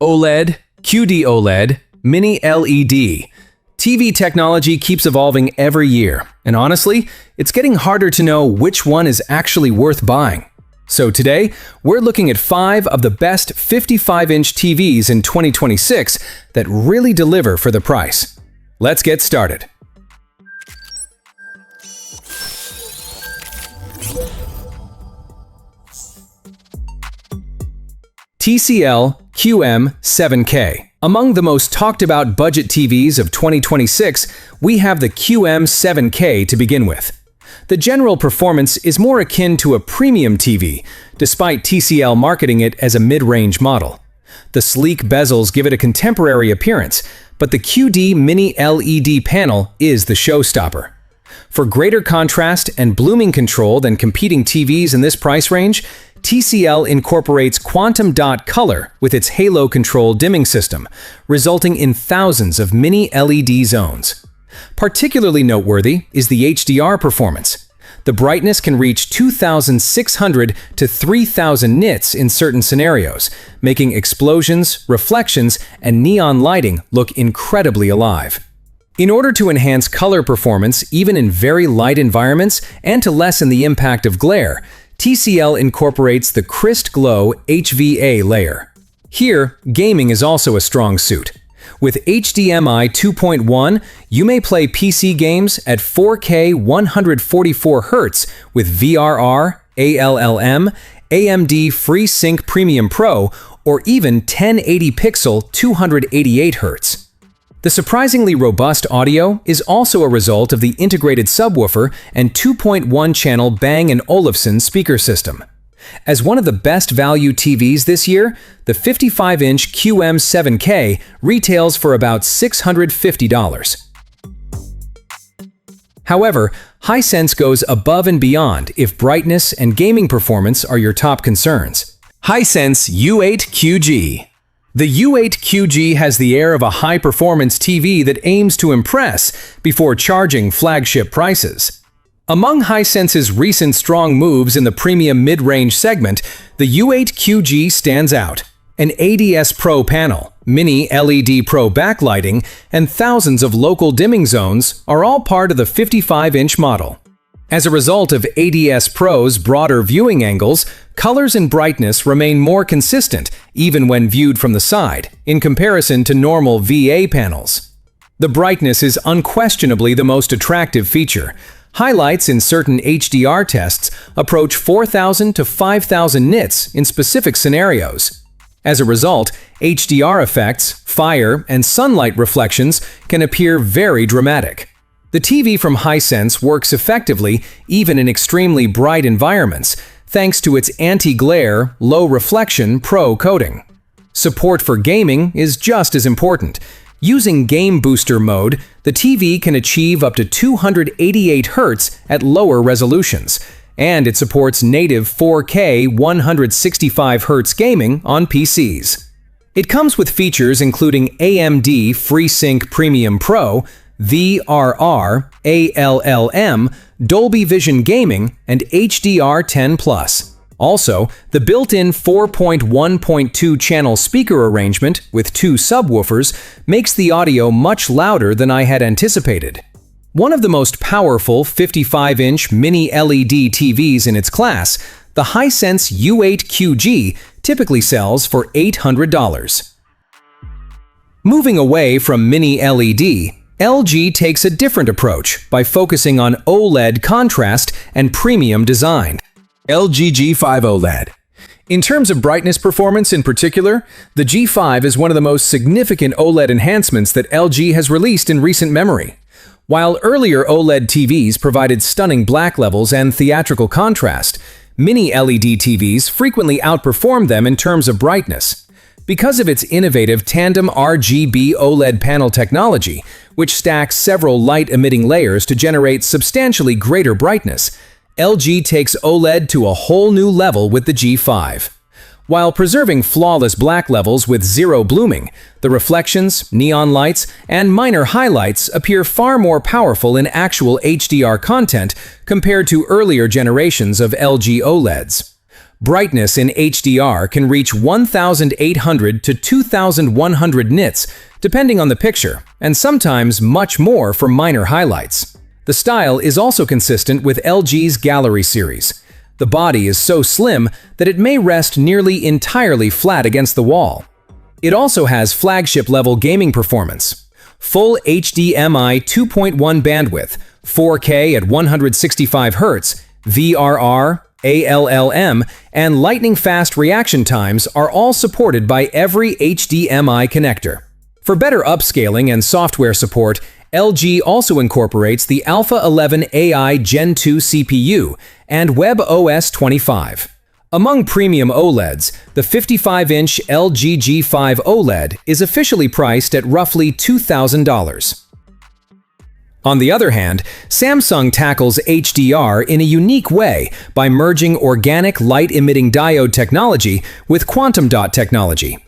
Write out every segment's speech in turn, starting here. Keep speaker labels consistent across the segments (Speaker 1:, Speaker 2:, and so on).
Speaker 1: OLED, QD-OLED, Mini LED. TV technology keeps evolving every year, and honestly, it's getting harder to know which one is actually worth buying. So today, we're looking at 5 of the best 55-inch TVs in 2026 that really deliver for the price. Let's get started. TCL QM7K. Among the most talked about budget TVs of 2026, we have the QM7K to begin with. The general performance is more akin to a premium TV, despite TCL marketing it as a mid-range model. The sleek bezels give it a contemporary appearance, but the QD Mini LED panel is the showstopper. For greater contrast and blooming control than competing TVs in this price range, TCL incorporates quantum dot color with its halo control dimming system, resulting in thousands of mini LED zones. Particularly noteworthy is the HDR performance. The brightness can reach 2,600 to 3,000 nits in certain scenarios, making explosions, reflections, and neon lighting look incredibly alive. In order to enhance color performance even in very light environments and to lessen the impact of glare, TCL incorporates the Crist Glow HVA layer. Here, gaming is also a strong suit. With HDMI 2.1, you may play PC games at 4K 144Hz with VRR, ALLM, AMD FreeSync Premium Pro, or even 1080 pixel 288Hz. The surprisingly robust audio is also a result of the integrated subwoofer and 2.1-channel Bang & Olufsen speaker system. As one of the best value TVs this year, the 55-inch QM7K retails for about $650. However, Hisense goes above and beyond if brightness and gaming performance are your top concerns. Hisense U8QG. The U8QG has the air of a high-performance TV that aims to impress before charging flagship prices. Among Hisense's recent strong moves in the premium mid-range segment, the U8QG stands out. An ADS Pro panel, Mini LED Pro backlighting, and thousands of local dimming zones are all part of the 55-inch model. As a result of ADS Pro's broader viewing angles, colors and brightness remain more consistent even when viewed from the side, in comparison to normal VA panels. The brightness is unquestionably the most attractive feature. Highlights in certain HDR tests approach 4,000 to 5,000 nits in specific scenarios. As a result, HDR effects, fire, and sunlight reflections can appear very dramatic. The TV from Hisense works effectively even in extremely bright environments, thanks to its anti-glare, low-reflection Pro coating. Support for gaming is just as important. Using Game Booster mode, the TV can achieve up to 288 Hz at lower resolutions, and it supports native 4K 165 Hz gaming on PCs. It comes with features including AMD FreeSync Premium Pro, VRR, ALLM, Dolby Vision Gaming, and HDR10+. Also, the built-in 4.1.2-channel speaker arrangement with 2 subwoofers makes the audio much louder than I had anticipated. One of the most powerful 55-inch mini LED TVs in its class, the Hisense U8QG typically sells for $800. Moving away from mini LED, LG takes a different approach by focusing on OLED contrast and premium design. LG G5 OLED. In terms of brightness performance in particular, the G5 is one of the most significant OLED enhancements that LG has released in recent memory. While earlier OLED TVs provided stunning black levels and theatrical contrast, mini LED TVs frequently outperformed them in terms of brightness. Because of its innovative tandem RGB OLED panel technology, which stacks several light-emitting layers to generate substantially greater brightness, LG takes OLED to a whole new level with the G5. While preserving flawless black levels with zero blooming, the reflections, neon lights, and minor highlights appear far more powerful in actual HDR content compared to earlier generations of LG OLEDs. Brightness in HDR can reach 1,800 to 2,100 nits, depending on the picture, and sometimes much more for minor highlights. The style is also consistent with LG's Gallery series. The body is so slim that it may rest nearly entirely flat against the wall. It also has flagship-level gaming performance. Full HDMI 2.1 bandwidth, 4K at 165 Hz, VRR, ALLM, and lightning-fast reaction times are all supported by every HDMI connector. For better upscaling and software support, LG also incorporates the Alpha 11 AI Gen 2 CPU and WebOS 25. Among premium OLEDs, the 55-inch LG G5 OLED is officially priced at roughly $2,000. On the other hand, Samsung tackles HDR in a unique way by merging organic light-emitting diode technology with quantum dot technology.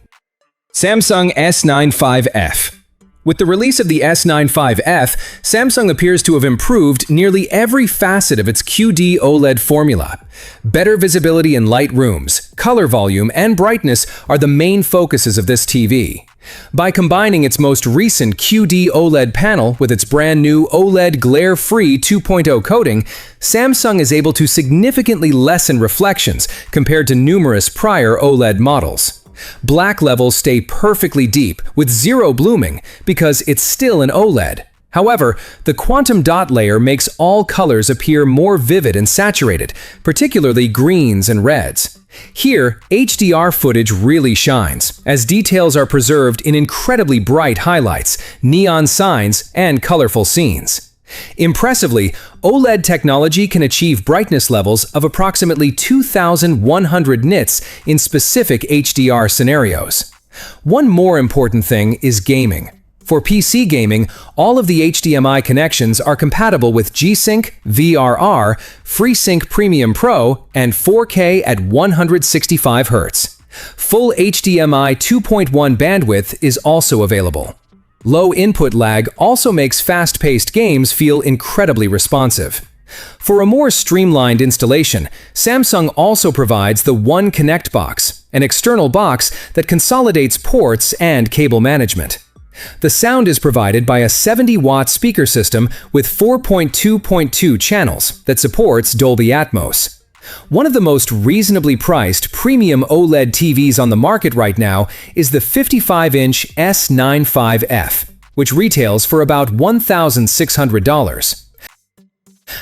Speaker 1: Samsung S95F. With the release of the S95F, Samsung appears to have improved nearly every facet of its QD-OLED formula. Better visibility in light rooms, color volume, and brightness are the main focuses of this TV. By combining its most recent QD-OLED panel with its brand new OLED glare-free 2.0 coating, Samsung is able to significantly lessen reflections compared to numerous prior OLED models. Black levels stay perfectly deep with zero blooming because it's still an OLED. However, the quantum dot layer makes all colors appear more vivid and saturated, particularly greens and reds. Here, HDR footage really shines, as details are preserved in incredibly bright highlights, neon signs, and colorful scenes. Impressively, OLED technology can achieve brightness levels of approximately 2,100 nits in specific HDR scenarios. One more important thing is gaming. For PC gaming, all of the HDMI connections are compatible with G-Sync, VRR, FreeSync Premium Pro, and 4K at 165 Hz. Full HDMI 2.1 bandwidth is also available. Low input lag also makes fast-paced games feel incredibly responsive. For a more streamlined installation, Samsung also provides the One Connect box, an external box that consolidates ports and cable management. The sound is provided by a 70-watt speaker system with 4.2.2 channels that supports Dolby Atmos. One of the most reasonably priced premium OLED TVs on the market right now is the 55-inch S95F, which retails for about $1,600.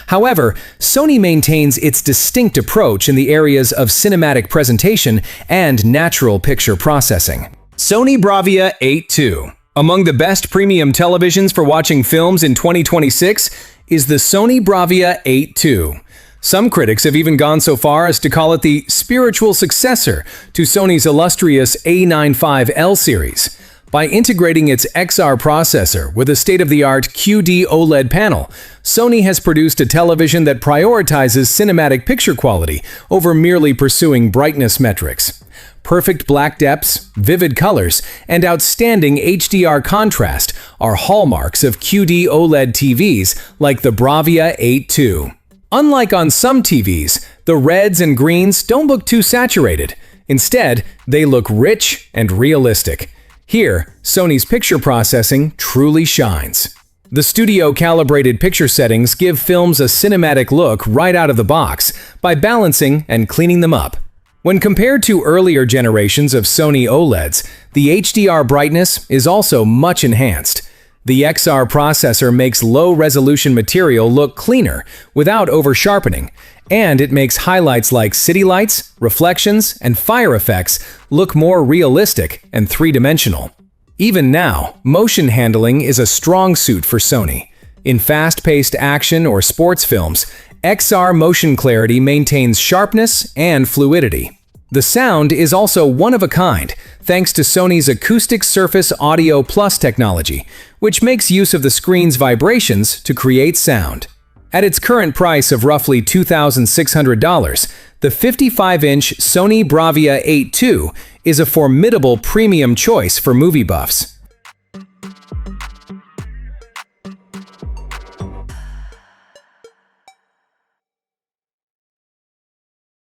Speaker 1: However, Sony maintains its distinct approach in the areas of cinematic presentation and natural picture processing. Sony Bravia 8 II. Among the best premium televisions for watching films in 2026 is the Sony Bravia 8 II. Some critics have even gone so far as to call it the spiritual successor to Sony's illustrious A95L series. By integrating its XR processor with a state-of-the-art QD-OLED panel, Sony has produced a television that prioritizes cinematic picture quality over merely pursuing brightness metrics. Perfect black depths, vivid colors, and outstanding HDR contrast are hallmarks of QD-OLED TVs like the Bravia 8 II. Unlike on some TVs, the reds and greens don't look too saturated. Instead, they look rich and realistic. Here, Sony's picture processing truly shines. The studio-calibrated picture settings give films a cinematic look right out of the box by balancing and cleaning them up. When compared to earlier generations of Sony OLEDs, the HDR brightness is also much enhanced. The XR processor makes low-resolution material look cleaner without over-sharpening, and it makes highlights like city lights, reflections, and fire effects look more realistic and three-dimensional. Even now, motion handling is a strong suit for Sony. In fast-paced action or sports films, XR motion clarity maintains sharpness and fluidity. The sound is also one of a kind, thanks to Sony's Acoustic Surface Audio Plus technology, which makes use of the screen's vibrations to create sound. At its current price of roughly $2,600, the 55-inch Sony Bravia 8 II is a formidable premium choice for movie buffs.